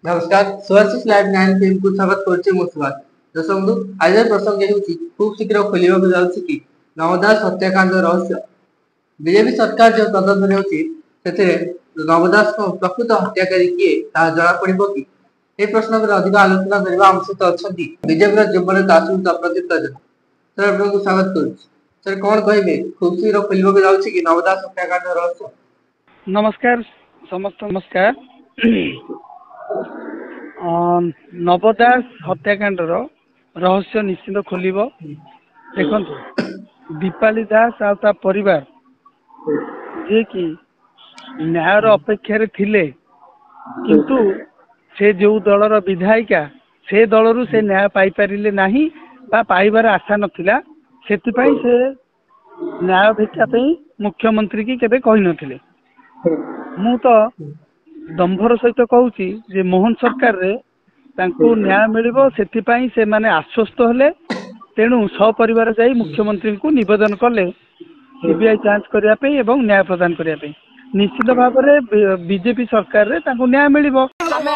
नमस्कार सोआसिस live 9 PM को स्वागत करछि मो सुभाष। दर्शक बंधु आज प्रसंग हेउछि खूब शीघ्र खोलिबाक जाउछि कि नवदास हत्याकांड रहस्य। बीजेपी सरकार जो तदंत हेउछि सेथिरे नवदास को प्रकृत हत्याकारी किए ता जणा पड़िबो कि ए प्रश्न पर अधिक आलोचना करबा हम सहित अछंती बीजेपी जीवन दासुत प्रदीप राजन। सर आपको स्वागत करछि। सर कोन कहिबे खूब शीघ्र खोलिबाक जाउछि कि नवदास हत्याकांड रहस्य। नमस्कार समस्त नमस्कार। नवदास हत्याकांड रहस्य निश्चित खोलिब। देखंतु दीपाली दास आ परिवार जे कि न्यायर अपेक्षा थिले किंतु से जो दलर विधायिका से दलरू से न्याय पाई पारिले नाही बा पाइबार आशा नथिला सेतिपई से न्याय भिक्षा पे मुख्यमंत्री की केबे कहि नथिले। मु तो दंभर सहित कहूची जे मोहन सरकार रे तांको न्याय मिलिबो सेतिपई से माने आश्वस्त हेले। तेणु सपरिवार जाई मुख्यमंत्री को निवेदन कले सीबीआई जांच करिया पे एवं न्याय प्रदान करिया पे निश्चित भाव में बीजेपी सरकार रे तांको न्याय मिलिबो। आमे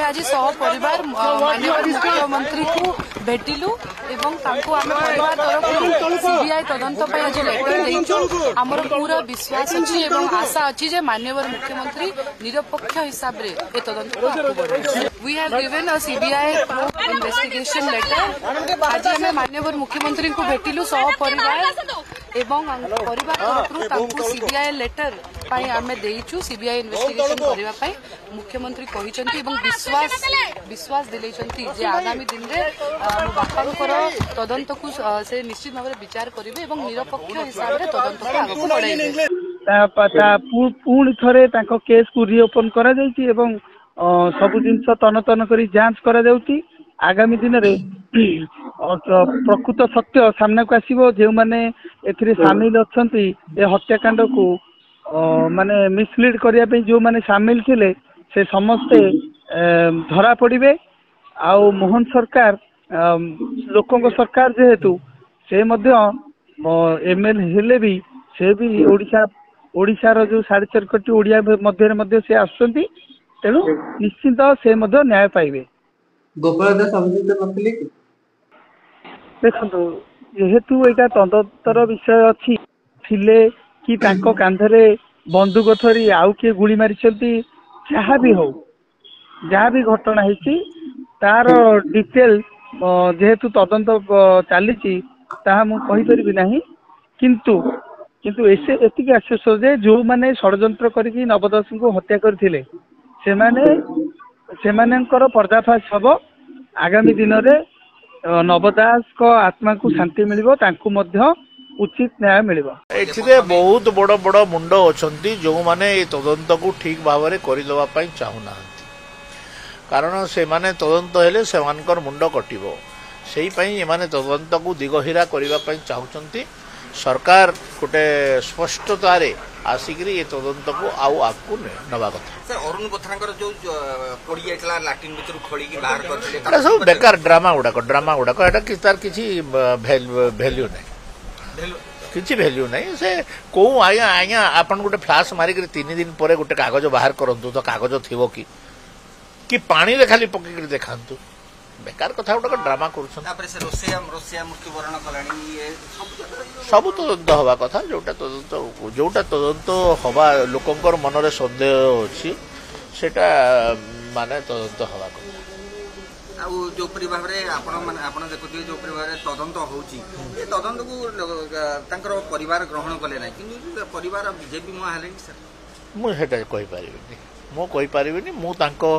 आज सपरिवार माननीय मुख्यमंत्री को भेटिलु एवं तांको आमे परिवार तरफ सीबीआई तदंत पे आज लेटर देइछु। हमर पूरा विश्वास अछि एवं आशा अछि जे माननीय मुख्यमंत्री निरपेक्ष हिसाब रे ए तदंत को आगु बढ़ाइबे। We have given a CBI investigation letter. आज आमे माननीय मुख्यमंत्री को भेटिलु सपरिवार एवं परिवार तरफ तांको सीबीआई लेटर पाई आमे देइछु। सीबीआई इन्वेस्टिगेशन करबा पाई मुख्यमंत्री कहिसंती एवं विश्वास दिलेसंती जे आगामी दिन रे बापांकर तदंत को से निश्चित भाव विचार करिवे एवं निरपेक्ष हिसाब रे तदंत को आगु बढ़ाइबे। पुणी थरे तांको केस को रीओपन करा जायछि एवं सब जिनस तन तन करी जांच करा जाउछि। आगामी दिन रे प्रकृत सत्य सामना को आसीबो। जे माने एथिरे शामिल अछंती ए हत्याकांड को माने मिसलीड करिया पे जो माने शामिल थिले से समस्ते धरा पड़िबे। आउ मोहन सरकार लोकंक सरकार जेहेतु से मध्य एमएल हेले भी से भी ओडिशा जो 4.5 कोटी ओडिया मध्य से आसुचंती। तेणु निश्चित से मध्य न्याय पाइबे। गोपाल दास अभियुक्त नथिले कि देखो जेहेतु एटा तदंतर विषय अछि थिले कि तांको कांधरे बंदूक थरी आउ किए गुली मारिछंती जहाँ भी घटना है तार डिटेल जेहेतु तदंत चली मु कहि परिबि नाही। किंतु एतिक आश्वास जे जो माने षडयंत्र करिकि नवदास को हत्या करथिले सेमानकर पर्दाफाश हबो। आगामी दिन रे नवदास को आत्मा को शांति मिलिबो तांको मध्य उचित न्याय मिलिबो। एथिरे बहुत बड़ बड़ मुंड अछंती जो माने ए तदंत को ठीक भाव में करदेवा चाहूना कारण से माने तदंत हेले सेमानकर मुंड कटिबो सेही पई एमाने तदंत को दिगहिरा करबा चाहूचंती। सरकार गोटे स्पष्टतार आसिकरी ये तदंत को आउ आगु नवा कथा। सर अरुण बोथरांकर जो पड़ी जायतला लैट्रिन भीतर खोली की बाहर करथिले सब बेकार ड्रामा गुडाक एटा कि तार किछि वैल्यू नै किछि वैल्यू नहीं। से को आज्ञा आपन गोटे फ्लाश मारिक 3 दिन पर गोटे कागज बाहर करंतु तो कागज थिबो कि पानी रे खाली पकेक देखांतु बेकार कथा गोटे ड्रामा करुछन। तापर से रोसिया मृत्युवरण कलानी ये सब तदंत हवा कथा जोटा तदंत हवा लोकंकर मनरे संदेह अछि सेटा माने तदंत हवा कथा। जो भाव में आपण देखुए जो भाव में तदंत होउची ए तदंत को तांकर परिवार ग्रहण कले ना कि परिवार बीजेपी मुआ हेले सर मु हेटा कहि पारिबिनी मु कहि पारिबिनी। मु तांको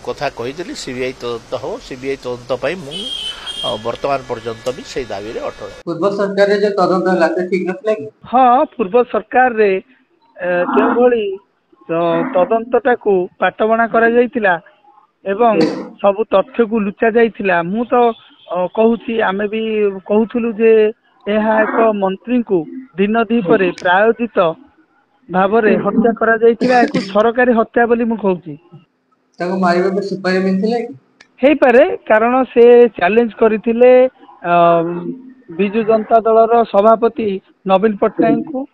कथा कहिदली सीबीआई तदंत हो सीबीआई तदंत पई मु वर्तमान पर्यंत भी से दाबी रे अटल। पूर्व सरकार रे जो तदंत हला से ठीक नथला कि हां पूर्व सरकार रे के भली तदंतटा को पाटबणा करा जायतिला एवं सब तथ्य को लुचा जाइथिला। मु तो कहूची आमे भी कहूथलु जे एहा एक मंत्री को दिन दीपरे प्रायोजित भावरे हत्या करा जाइथिला। एक सरकारी हत्या बोली मु कहूची। ताको मारिबा पे सुपारी मिलथिला कि हेई पारे कारण से चैलेंज करथिले बिजु जनता दलर सभापति नवीन पट्टनायक को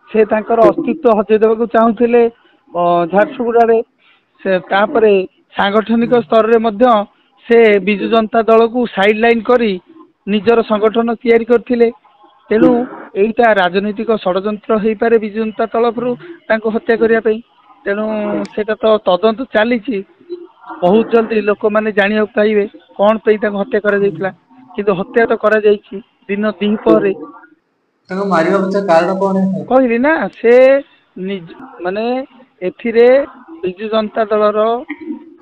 से तांकर अस्तित्व हजे देबा को चाहुथिले झारसुगुड़ा रे से तापरे सांगठनिक स्तर रे मध्य से बिजु जनता दल को साइड लाइन करी निजर संगठन तैयारी करथिले। तेणु एटा राजनीतिक षडयंत्र हो पारे बिजु जनता तरफ हत्या करने। तेणु सेटा तो तदंत चली बहुत जल्दी लोक मैंने जाना पाइबे कौन पे हत्या कर हत्या तो कर दिन द्विपहर कहली ना से माने एथिरे बिजु जनता दलर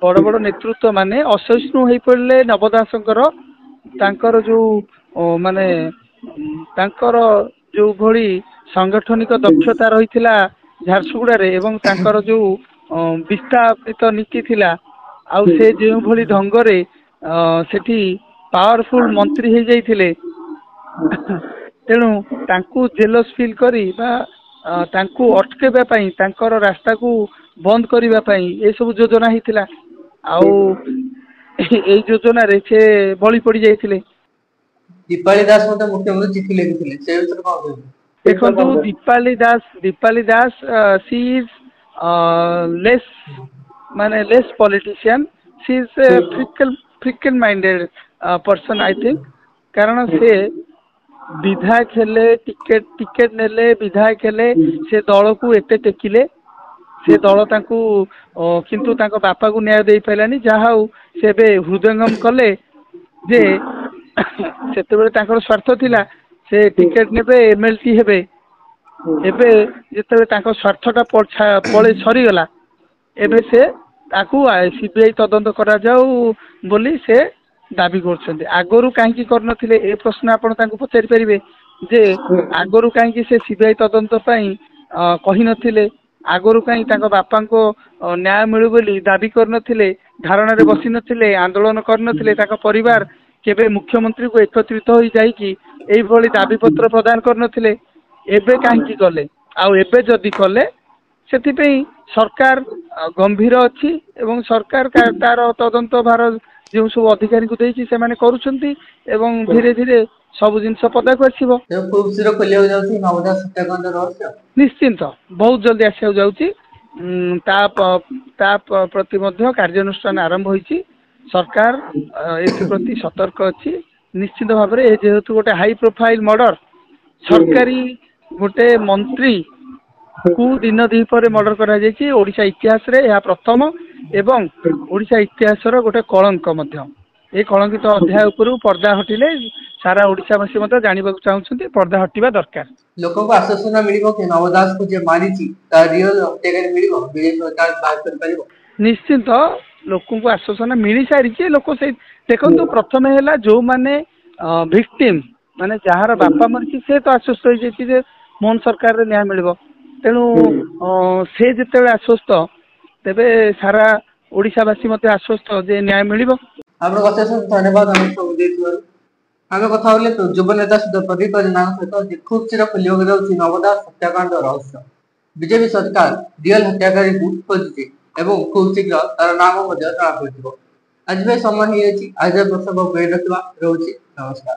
बड़ बड़ नेतृत्व माने असहिष्णु हो पड़े नव दासंकर तांकर जो माने तांकर जो भली सांगठनिक दक्षता रही झारसुगुड़ा रे एवं तांकर जो विस्थापित नीति थिला आउ से जो भली ढंगरे सेठी पावरफुल मंत्री हो जाइथिले तेणु तांकू जेलस फील करी बा तांकू अटकेबा पई तांकर रास्ता को बंद करिबा पई ए सब योजना हिथिला आउ ए योजना रे से बळी पड़ी जाइथिले। दीपाली दास मते मुख्यमंत्री चिट्ठी लिखिथिले से विषय कोन कहबो? देखो Dipali Das she is less माने less politician she is fickle minded person I think कारण से विधायक हेले टिकेट नेले विधायक हेले से दल को एते टेकिले से दल तांकू किंतु तांको बापा को न्याय दे पाइलानी जहा से बे हृदयंगम कले जे सेते बेले तांकर स्वार्थ थिला से टिकेट नेबे एमएलटी हेबे एबे जेते तांको स्वार्थटा पळे सरी गला एबे से ताकू सीबीआई तदंत करा जाऊ बोली से दाबी करछन्ते। आगरु काहेकि करनथिले ए प्रश्न आपण तांको पचारि परिबे जे आगरु काहेकि से सीबीआई तदंत पई कहि नथिले आगरु काहे तांको बापांको न्याय मिलु बोली दाबी करनथिले धारणा रे बसी नथिले आंदोलन करनथिले ताको परिवार केबे मुख्यमंत्री को एकत्रित होई जाई कि एई भली दाबी पत्र प्रदान करनथिले एबे काहेकि कले आउ एबे जदी कले सेति पई सरकार गंभीर अछि एवं सरकार तार तदंत भार जो सब अधिकारी को देछि से माने करूछंती एवं धीरे धीरे सब जिनस पता को आसीबो खूब सिर खोलिया जाउछि नवदास हत्याकांड रहस्य निश्चिंत बहुत जल्दी आसिया जाउछि ता प्रति मध्य कार्यानुष्ठान आरंभ होईछि सरकार एथि प्रति सतर्क अछि निश्चित भाव रे जेहेतु गोटे हाई प्रोफाइल मर्डर सरकारी गोटे मंत्री को दिन द्विपहर मर्डर करा जायछि ओडिशा इतिहास रे या प्रथम एवं ओडिशा इतिहास रो गोटे कलंक मध्य ए कलंकित अध्याय उपरु पर्दा हटिले सारा ओडिशावासी मते जानिबा चाहउछन्ती पर्दा हटिबा दरकार। लोकन को आश्वासन मिलिबो कि नवदास को जे मारिछि ता रियल हत्याकारी मिलिबो बीजेपी सरकार बात कर परिबो? निश्चित लोकन को आश्वासन मिली सारिछि लोक से देखंतु प्रथम हैला जो माने विक्टिम माने जहार बापा मरछि से तो आश्वस्त होई जेछि जे मोहन सरकार रे न्याय मिलिबो तेणु से जेते आश्वस्त तेबे सारा ओडिशावासी मते आश्वस्त जे न्याय मिलिबो। आपन कथा सब धन्यवाद हम सब देथिबार आमे कथा होले तो युवा नेता सुधा प्रदीप नाम सहित खूब चिर खोलियो जाउछि नवदास हत्याकांड रहस्य बीजेपी सरकार रियल हत्याकारी को खोजछि एवं खूब शीघ्र तार नाम मध्ये जଣା पड़िबो। आज भी समय ही अछि आज प्रसंग बेड रखवा रहउछि। नमस्कार।